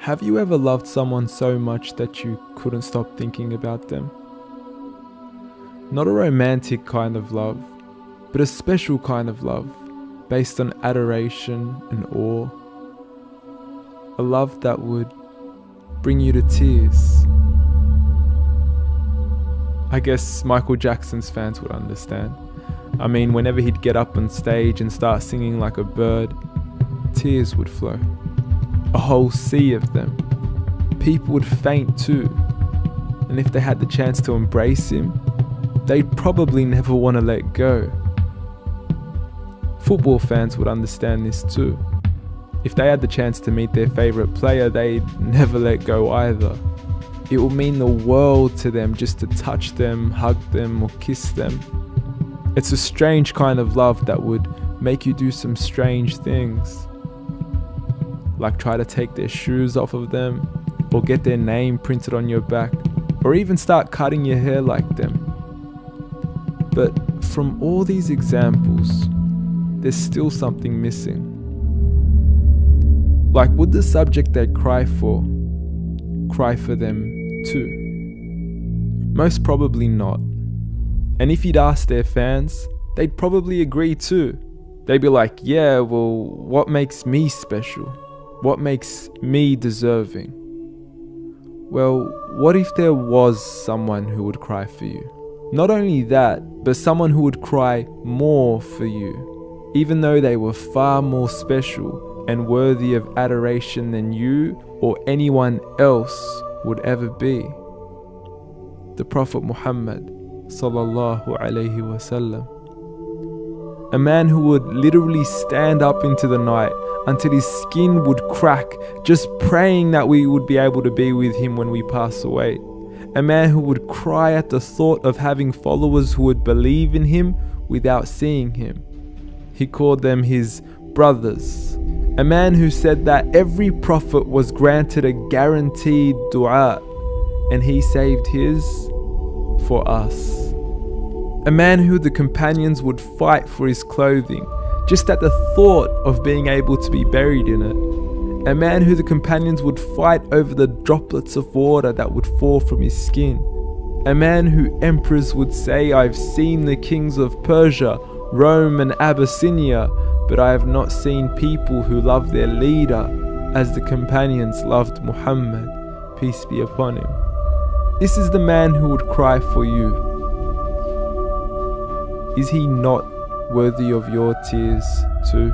Have you ever loved someone so much that you couldn't stop thinking about them? Not a romantic kind of love, but a special kind of love, based on adoration and awe. A love that would bring you to tears. I guess Michael Jackson's fans would understand. I mean, whenever he'd get up on stage and start singing like a bird, tears would flow. A whole sea of them. People would faint too. And if they had the chance to embrace him, they'd probably never want to let go. Football fans would understand this too. If they had the chance to meet their favourite player, they'd never let go either. It would mean the world to them just to touch them, hug them, or kiss them. It's a strange kind of love that would make you do some strange things. Like try to take their shoes off of them, or get their name printed on your back, or even start cutting your hair like them. But from all these examples, there's still something missing. Like, would the subject they cry for them too? Most probably not. And if you'd ask their fans, they'd probably agree too. They'd be like, yeah, well, what makes me special? What makes me deserving? Well, what if there was someone who would cry for you? Not only that, but someone who would cry more for you, even though they were far more special and worthy of adoration than you or anyone else would ever be. The Prophet Muhammad sallallahu alaihi wasallam. A man who would literally stand up into the night until his skin would crack, just praying that we would be able to be with him when we pass away. A man who would cry at the thought of having followers who would believe in him without seeing him. He called them his brothers. A man who said that every prophet was granted a guaranteed dua, and he saved his for us. A man who the companions would fight for his clothing, just at the thought of being able to be buried in it. A man who the companions would fight over the droplets of water that would fall from his skin. A man who emperors would say, I've seen the kings of Persia, Rome and Abyssinia, but I have not seen people who love their leader as the companions loved Muhammad, peace be upon him. This is the man who would cry for you. Is he not worthy of your tears too?